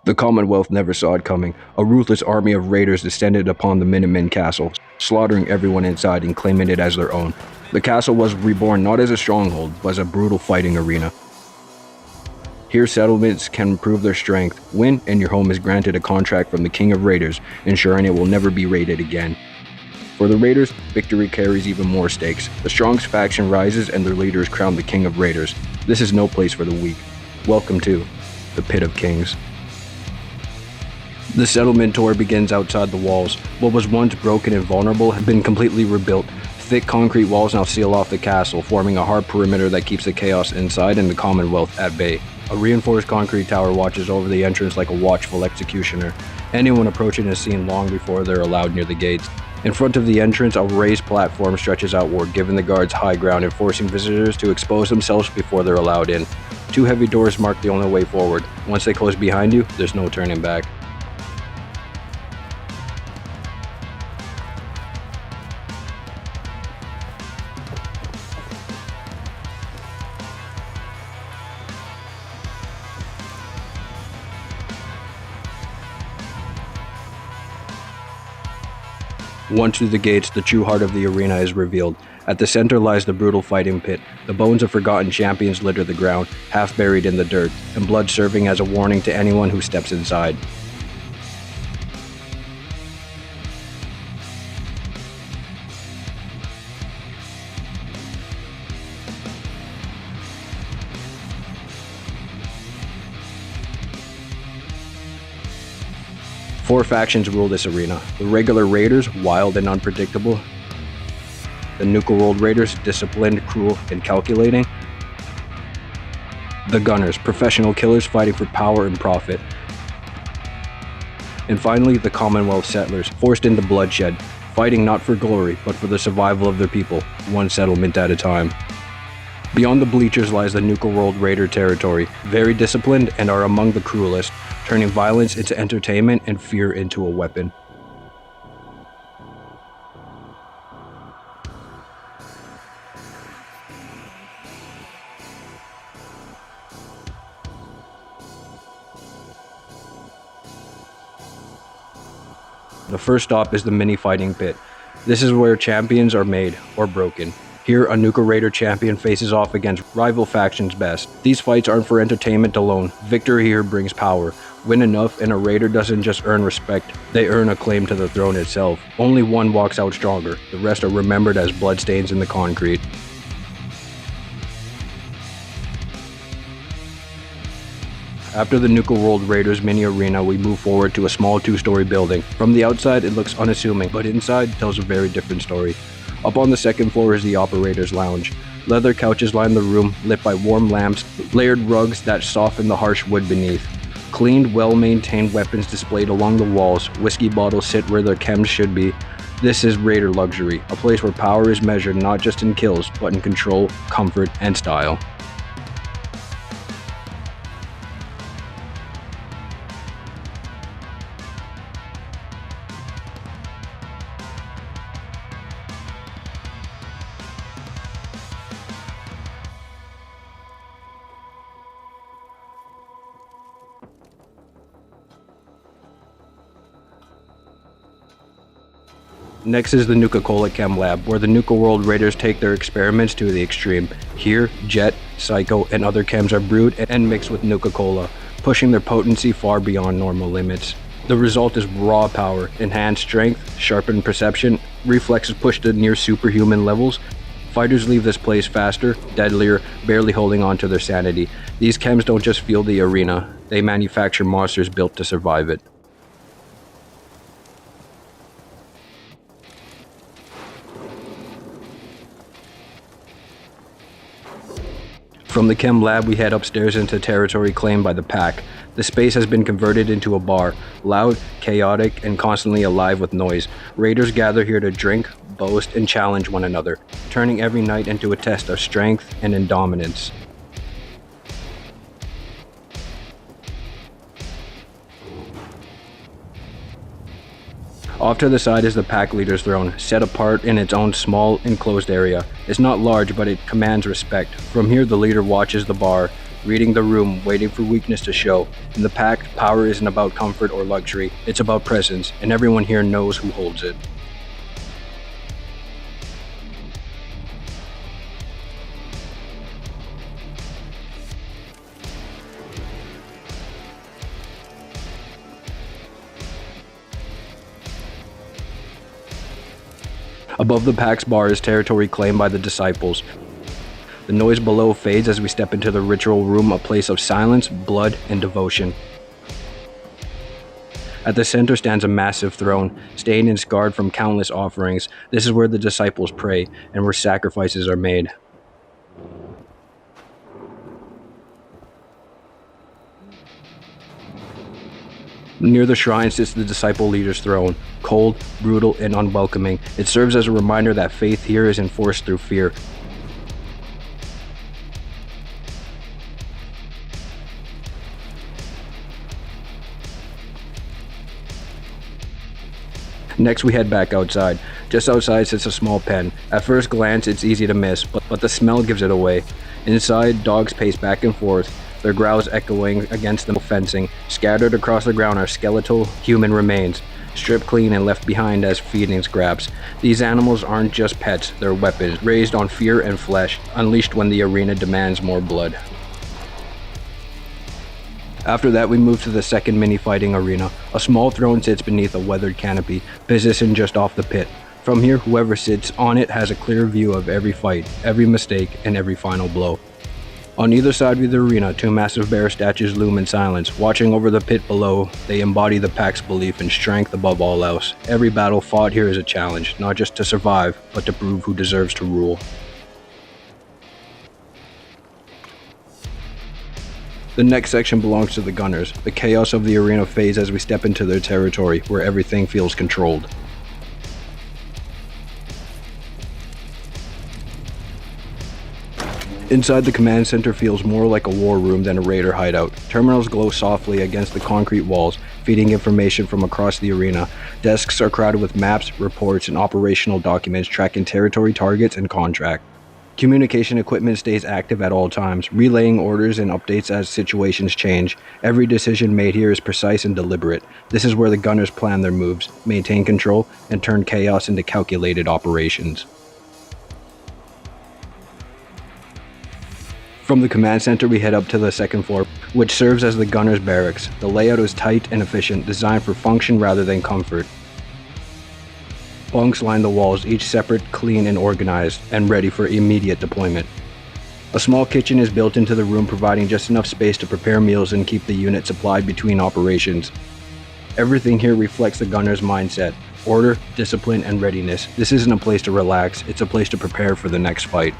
The Commonwealth never saw it coming. A ruthless army of raiders descended upon the Minutemen Castle, slaughtering everyone inside and claiming it as their own. The castle was reborn not as a stronghold, but as a brutal fighting arena. Here settlements can prove their strength, win, and your home is granted a contract from the King of Raiders, ensuring it will never be raided again. For the Raiders, victory carries even more stakes. The strongest faction rises and their leader is crowned the King of Raiders. This is no place for the weak. Welcome to the Pit of Kings. The settlement tour begins outside the walls. What was once broken and vulnerable had been completely rebuilt. Thick concrete walls now seal off the castle, forming a hard perimeter that keeps the chaos inside and the Commonwealth at bay. A reinforced concrete tower watches over the entrance like a watchful executioner. Anyone approaching is seen long before they're allowed near the gates. In front of the entrance, a raised platform stretches outward, giving the guards high ground and forcing visitors to expose themselves before they're allowed in. Two heavy doors mark the only way forward. Once they close behind you, there's no turning back. Once through the gates, the true heart of the arena is revealed. At the center lies the brutal fighting pit. The bones of forgotten champions litter the ground, half buried in the dirt, and blood serving as a warning to anyone who steps inside. Four factions rule this arena. The regular raiders, wild and unpredictable. The Nuka World raiders, disciplined, cruel, and calculating. The gunners, professional killers fighting for power and profit. And finally, the Commonwealth settlers, forced into bloodshed, fighting not for glory, but for the survival of their people, one settlement at a time. Beyond the bleachers lies the Nuka World raider territory, very disciplined and are among the cruelest, turning violence into entertainment and fear into a weapon. The first stop is the mini fighting pit. This is where champions are made or broken. Here, a Nuka Raider champion faces off against rival factions' best. These fights aren't for entertainment alone. Victory here brings power. Win enough and a Raider doesn't just earn respect, they earn a claim to the throne itself. Only one walks out stronger. The rest are remembered as bloodstains in the concrete. After the Nuka World Raiders mini arena, we move forward to a small two-story building. From the outside, it looks unassuming, but inside tells a very different story. Up on the second floor is the Operator's Lounge. Leather couches line the room, lit by warm lamps, layered rugs that soften the harsh wood beneath. Cleaned, well-maintained weapons displayed along the walls, whiskey bottles sit where their chems should be. This is Raider luxury, a place where power is measured not just in kills, but in control, comfort, and style. Next is the Nuka Cola Chem Lab, where the Nuka World Raiders take their experiments to the extreme. Here, Jet, Psycho, and other chems are brewed and mixed with Nuka Cola, pushing their potency far beyond normal limits. The result is raw power, enhanced strength, sharpened perception, reflexes pushed to near superhuman levels. Fighters leave this place faster, deadlier, barely holding on to their sanity. These chems don't just fuel the arena, they manufacture monsters built to survive it. From the Chem Lab, we head upstairs into territory claimed by the Pack. The space has been converted into a bar, loud, chaotic, and constantly alive with noise. Raiders gather here to drink, boast, and challenge one another, turning every night into a test of strength and indominance. Off to the side is the Pack Leader's throne, set apart in its own small, enclosed area. It's not large, but it commands respect. From here, the leader watches the bar, reading the room, waiting for weakness to show. In the pact, power isn't about comfort or luxury, it's about presence, and everyone here knows who holds it. Above the Pact's bar is territory claimed by the disciples. The noise below fades as we step into the ritual room, a place of silence, blood, and devotion. At the center stands a massive throne, stained and scarred from countless offerings. This is where the disciples pray and where sacrifices are made. Near the shrine sits the disciple leader's throne, cold, brutal, and unwelcoming. It serves as a reminder that faith here is enforced through fear. Next, we head back outside. Just outside sits a small pen. At first glance, it's easy to miss, but the smell gives it away. Inside, dogs pace back and forth, their growls echoing against the fencing. Scattered across the ground are skeletal human remains, stripped clean and left behind as feeding scraps. These animals aren't just pets, they're weapons, raised on fear and flesh, unleashed when the arena demands more blood. After that, we move to the second mini-fighting arena. A small throne sits beneath a weathered canopy, positioned just off the pit. From here, whoever sits on it has a clear view of every fight, every mistake, and every final blow. On either side of the arena, two massive bear statues loom in silence. Watching over the pit below, they embody the Pact's belief in strength above all else. Every battle fought here is a challenge, not just to survive, but to prove who deserves to rule. The next section belongs to the gunners. The chaos of the arena fades as we step into their territory, where everything feels controlled. Inside, the command center feels more like a war room than a raider hideout. Terminals glow softly against the concrete walls, feeding information from across the arena. Desks are crowded with maps, reports, and operational documents tracking territory targets and contract. Communication equipment stays active at all times, relaying orders and updates as situations change. Every decision made here is precise and deliberate. This is where the gunners plan their moves, maintain control, and turn chaos into calculated operations. From the command center, we head up to the second floor, which serves as the gunner's barracks. The layout is tight and efficient, designed for function rather than comfort. Bunks line the walls, each separate, clean, and organized, and ready for immediate deployment. A small kitchen is built into the room, providing just enough space to prepare meals and keep the unit supplied between operations. Everything here reflects the gunner's mindset: order, discipline, and readiness. This isn't a place to relax, it's a place to prepare for the next fight.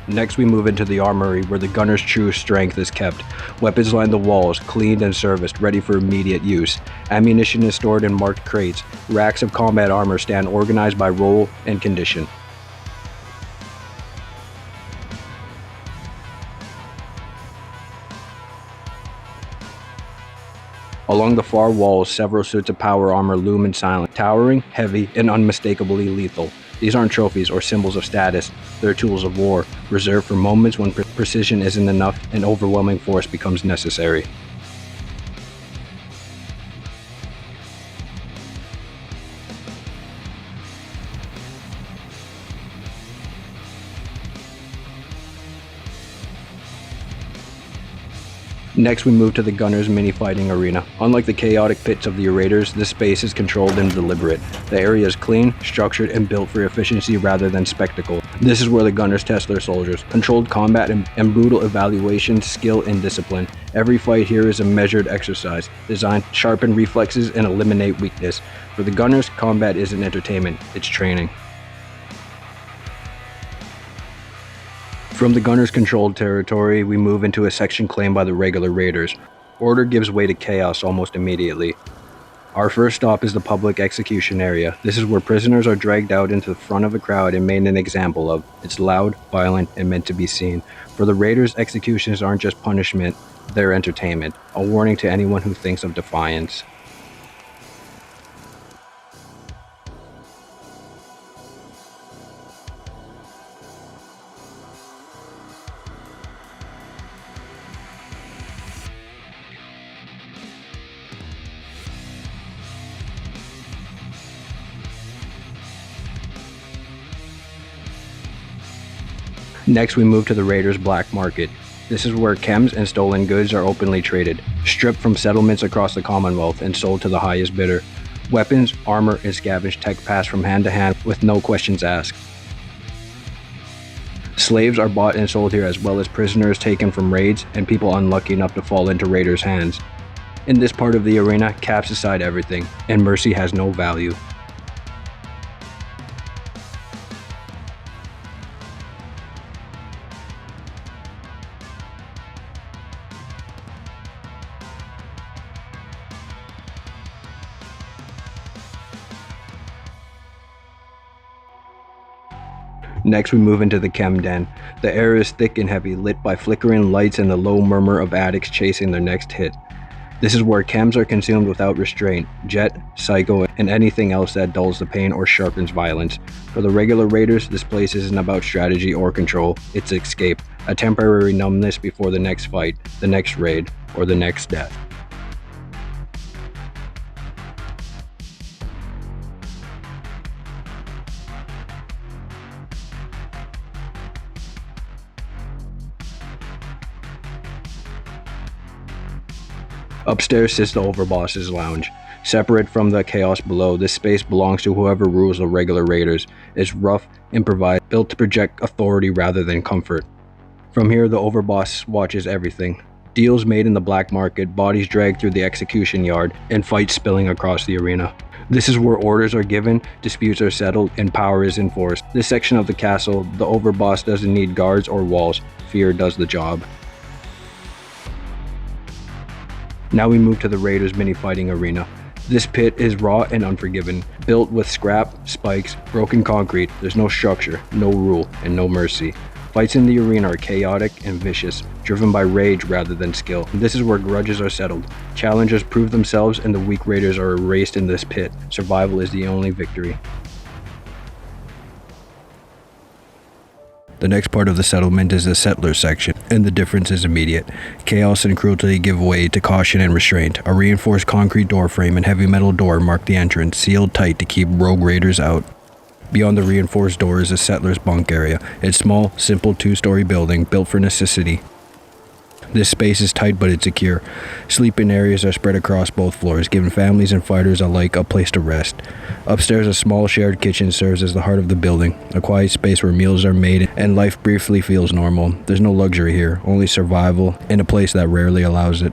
Next, we move into the armory, where the gunner's true strength is kept. Weapons line the walls, cleaned and serviced, ready for immediate use. Ammunition is stored in marked crates. Racks of combat armor stand organized by role and condition. Along the far walls, several suits of power armor loom in silence, towering, heavy, and unmistakably lethal. These aren't trophies or symbols of status, they're tools of war, reserved for moments when precision isn't enough and overwhelming force becomes necessary. Next, we move to the gunner's mini-fighting arena. Unlike the chaotic pits of the raiders, this space is controlled and deliberate. The area is clean, structured, and built for efficiency rather than spectacle. This is where the gunners test their soldiers. Controlled combat and brutal evaluation, skill, and discipline. Every fight here is a measured exercise, designed to sharpen reflexes and eliminate weakness. For the gunners, combat isn't entertainment, it's training. From the gunners' controlled territory, we move into a section claimed by the regular raiders. Order gives way to chaos almost immediately. Our first stop is the public execution area. This is where prisoners are dragged out into the front of a crowd and made an example of. It's loud, violent, and meant to be seen. For the raiders, executions aren't just punishment, their entertainment, a warning to anyone who thinks of defiance. Next, we move to the Raiders' Black Market. This is where chems and stolen goods are openly traded, stripped from settlements across the Commonwealth and sold to the highest bidder. Weapons, armor, and scavenged tech pass from hand to hand with no questions asked. Slaves are bought and sold here, as well as prisoners taken from raids and people unlucky enough to fall into raiders' hands. In this part of the arena, caps decide everything, and mercy has no value. Next, we move into the chem den. The air is thick and heavy, lit by flickering lights and the low murmur of addicts chasing their next hit. This is where chems are consumed without restraint, jet, psycho, and anything else that dulls the pain or sharpens violence. For the regular raiders, this place isn't about strategy or control, it's escape, a temporary numbness before the next fight, the next raid, or the next death. Upstairs sits the Overboss's lounge. Separate from the chaos below, this space belongs to whoever rules the regular raiders. It's rough, improvised, built to project authority rather than comfort. From here, the Overboss watches everything. Deals made in the black market, bodies dragged through the execution yard, and fights spilling across the arena. This is where orders are given, disputes are settled, and power is enforced. This section of the castle, the Overboss doesn't need guards or walls. Fear does the job. Now we move to the Raiders' mini-fighting arena. This pit is raw and unforgiving, built with scrap, spikes, broken concrete. There's no structure, no rule, and no mercy. Fights in the arena are chaotic and vicious, driven by rage rather than skill. This is where grudges are settled. Challengers prove themselves and the weak raiders are erased in this pit. Survival is the only victory. The next part of the settlement is the settler section, and the difference is immediate. Chaos and cruelty give way to caution and restraint. A reinforced concrete door frame and heavy metal door mark the entrance, sealed tight to keep rogue raiders out. Beyond the reinforced door is the settler's bunk area. It's small, simple two-story building built for necessity. This space is tight but it's secure. Sleeping areas are spread across both floors, giving families and fighters alike a place to rest. Upstairs, a small shared kitchen serves as the heart of the building, a quiet space where meals are made and life briefly feels normal. There's no luxury here, only survival in a place that rarely allows it.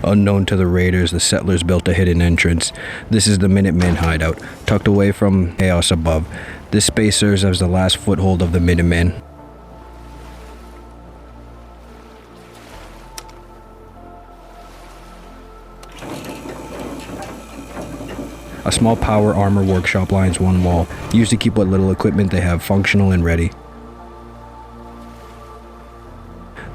Unknown to the raiders, the settlers built a hidden entrance. This is the Minutemen hideout, tucked away from chaos above. This space serves as the last foothold of the Minutemen. A small power armor workshop lines one wall, used to keep what little equipment they have functional and ready.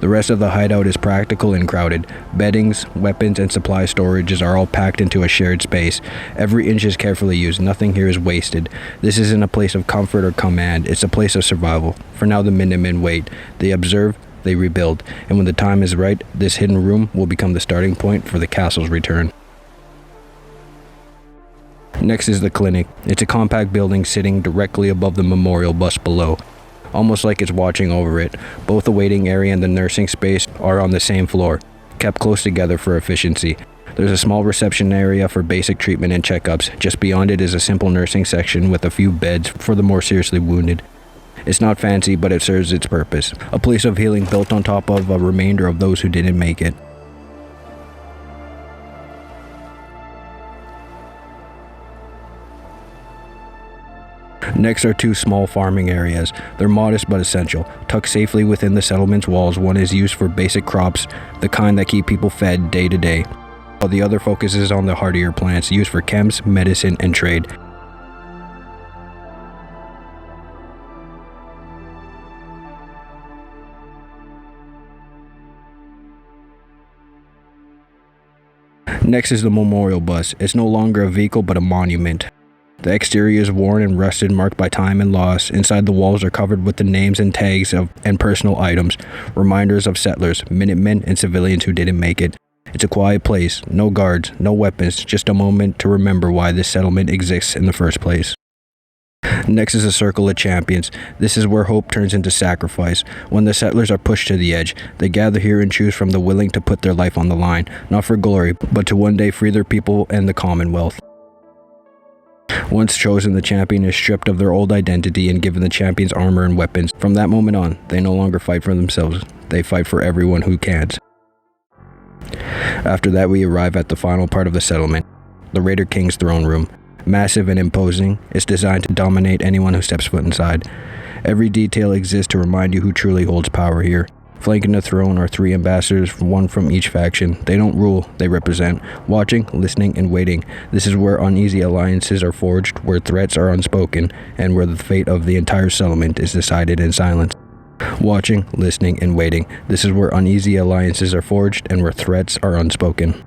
The rest of the hideout is practical and crowded. Beddings, weapons, and supply storages are all packed into a shared space. Every inch is carefully used. Nothing here is wasted. This isn't a place of comfort or command. It's a place of survival. For now, the Minutemen wait. They observe, they rebuild. And when the time is right, this hidden room will become the starting point for the castle's return. Next is the clinic. It's a compact building sitting directly above the memorial bust below, almost like it's watching over it. Both the waiting area and the nursing space are on the same floor, kept close together for efficiency. There's a small reception area for basic treatment and checkups. Just beyond it is a simple nursing section with a few beds for the more seriously wounded. It's not fancy, but it serves its purpose. A place of healing built on top of a remainder of those who didn't make it. Next are two small farming areas. They're modest but essential. Tucked safely within the settlement's walls, one is used for basic crops, the kind that keep people fed day to day. while the other focuses on the hardier plants used for chems, medicine, and trade. Next is the memorial bus. It's no longer a vehicle but a monument. The exterior is worn and rusted, marked by time and loss. Inside, the walls are covered with the names and tags and personal items, reminders of settlers, Minutemen, and civilians who didn't make it. It's a quiet place, no guards, no weapons, just a moment to remember why this settlement exists in the first place. Next is a circle of champions. This is where hope turns into sacrifice. When the settlers are pushed to the edge, they gather here and choose from the willing to put their life on the line, not for glory, but to one day free their people and the Commonwealth. Once chosen, the champion is stripped of their old identity and given the champion's armor and weapons. From that moment on, they no longer fight for themselves, they fight for everyone who can't. After that, we arrive at the final part of the settlement, the Raider King's throne room. Massive and imposing, it's designed to dominate anyone who steps foot inside. Every detail exists to remind you who truly holds power here. Flanking the throne are 3 ambassadors, one from each faction. They don't rule, they represent. Watching, listening, and waiting. This is where uneasy alliances are forged, where threats are unspoken, and where the fate of the entire settlement is decided in silence. Watching, listening, and waiting. This is where uneasy alliances are forged, and where threats are unspoken.